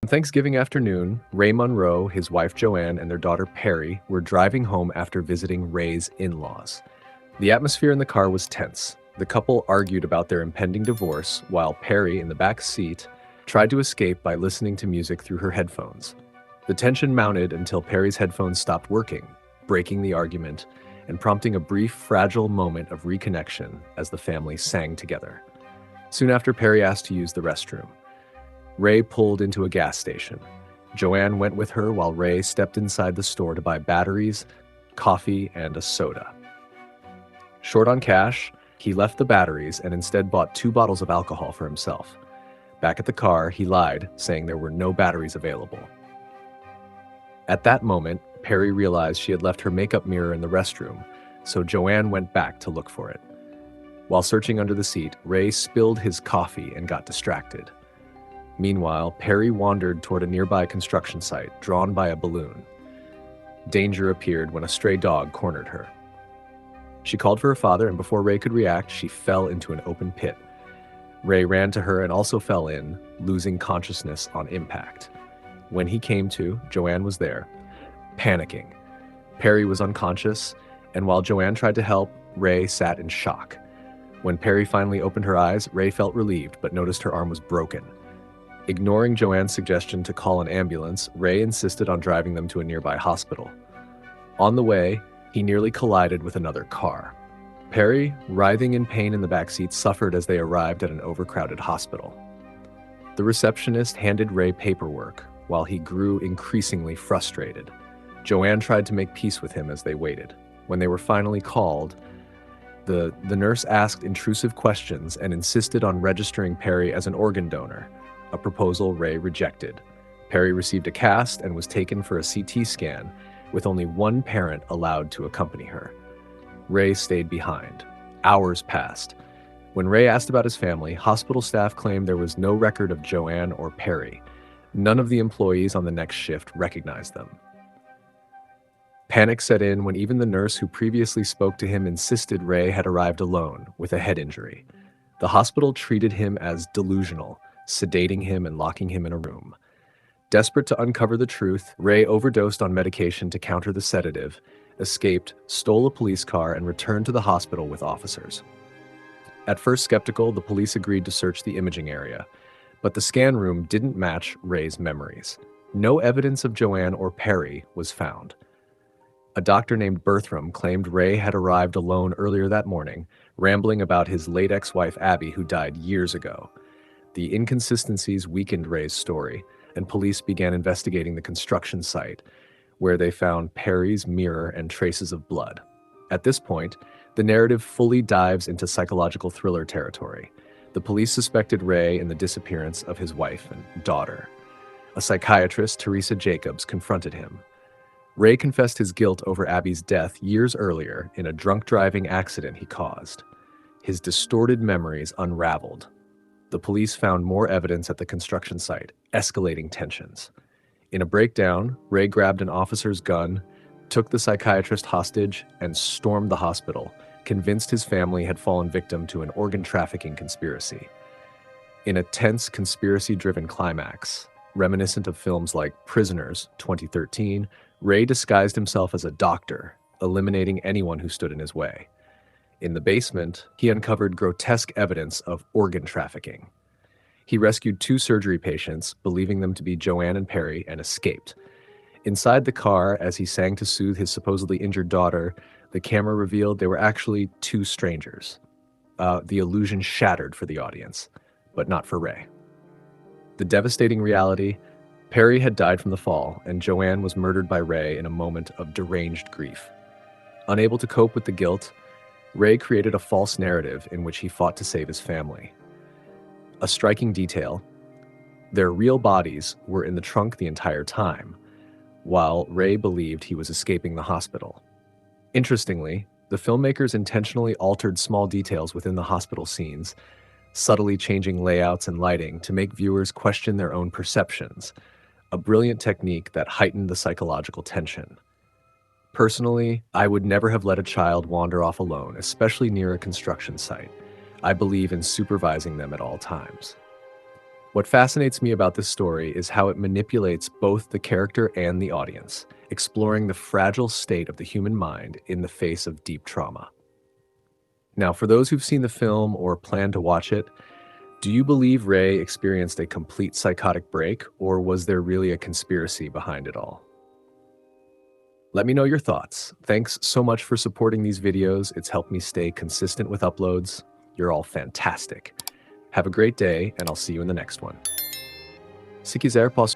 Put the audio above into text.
On Thanksgiving afternoon, Ray Monroe, his wife Joanne, and their daughter Perry were driving home after visiting Ray's in-laws. The atmosphere in the car was tense. The couple argued about their impending divorce, while Perry, in the back seat, tried to escape by listening to music through her headphones. The tension mounted until Perry's headphones stopped working, breaking the argument and prompting a brief, fragile moment of reconnection as the family sang together. Soon after, Perry asked to use the restroom. Ray pulled into a gas station. Joanne went with her while Ray stepped inside the store to buy batteries, coffee, and a soda. Short on cash, he left the batteries and instead bought 2 bottles of alcohol for himself. Back at the car, he lied, saying there were no batteries available. At that moment, Perry realized she had left her makeup mirror in the restroom, so Joanne went back to look for it. While searching under the seat, Ray spilled his coffee and got distracted. Meanwhile, Perry wandered toward a nearby construction site, drawn by a balloon. Danger appeared when a stray dog cornered her. She called for her father, and before Ray could react, she fell into an open pit. Ray ran to her and also fell in, losing consciousness on impact. When he came to, Joanne was there, panicking. Perry was unconscious, and while Joanne tried to help, Ray sat in shock. When Perry finally opened her eyes, Ray felt relieved, but noticed her arm was broken. Ignoring Joanne's suggestion to call an ambulance, Ray insisted on driving them to a nearby hospital. On the way, he nearly collided with another car. Perry, writhing in pain in the backseat, suffered as they arrived at an overcrowded hospital. The receptionist handed Ray paperwork, while he grew increasingly frustrated. Joanne tried to make peace with him as they waited. When they were finally called, the nurse asked intrusive questions and insisted on registering Perry as an organ donor, a proposal Ray rejected. Perry received a cast and was taken for a CT scan, with only one parent allowed to accompany her. Ray stayed behind. Hours passed. When Ray asked about his family, hospital staff claimed there was no record of Joanne or Perry. None of the employees on the next shift recognized them. Panic set in when even the nurse who previously spoke to him insisted Ray had arrived alone with a head injury. The hospital treated him as delusional, sedating him and locking him in a room. Desperate to uncover the truth, Ray overdosed on medication to counter the sedative, escaped, stole a police car, and returned to the hospital with officers. At first skeptical, the police agreed to search the imaging area, but the scan room didn't match Ray's memories. No evidence of Joanne or Perry was found. A doctor named Bertram claimed Ray had arrived alone earlier that morning, rambling about his late ex-wife Abby, who died years ago. The inconsistencies weakened Ray's story, and police began investigating the construction site, where they found Perry's mirror and traces of blood. At this point, the narrative fully dives into psychological thriller territory. The police suspected Ray in the disappearance of his wife and daughter. A psychiatrist, Teresa Jacobs, confronted him. Ray confessed his guilt over Abby's death years earlier in a drunk driving accident he caused. His distorted memories unraveled. The police found more evidence at the construction site, escalating tensions. In a breakdown, Ray grabbed an officer's gun, took the psychiatrist hostage, and stormed the hospital, convinced his family had fallen victim to an organ trafficking conspiracy. In a tense, conspiracy-driven climax, reminiscent of films like Prisoners, 2013, Ray disguised himself as a doctor, eliminating anyone who stood in his way. In the basement, he uncovered grotesque evidence of organ trafficking. He rescued 2 surgery patients, believing them to be Joanne and Perry, and escaped. Inside the car, as he sang to soothe his supposedly injured daughter, the camera revealed they were actually 2 strangers. The illusion shattered for the audience, but not for Ray. The devastating reality: Perry had died from the fall, and Joanne was murdered by Ray in a moment of deranged grief. Unable to cope with the guilt, Ray created a false narrative in which he fought to save his family. A striking detail: their real bodies were in the trunk the entire time, while Ray believed he was escaping the hospital. Interestingly, the filmmakers intentionally altered small details within the hospital scenes, subtly changing layouts and lighting to make viewers question their own perceptions, a brilliant technique that heightened the psychological tension. Personally, I would never have let a child wander off alone, especially near a construction site. I believe in supervising them at all times. What fascinates me about this story is how it manipulates both the character and the audience, exploring the fragile state of the human mind in the face of deep trauma. Now, for those who've seen the film or plan to watch it, do you believe Ray experienced a complete psychotic break, or was there really a conspiracy behind it all? Let me know your thoughts. Thanks so much for supporting these videos. It's helped me stay consistent with uploads. You're all fantastic. Have a great day, and I'll see you in the next one. Se quiser, posso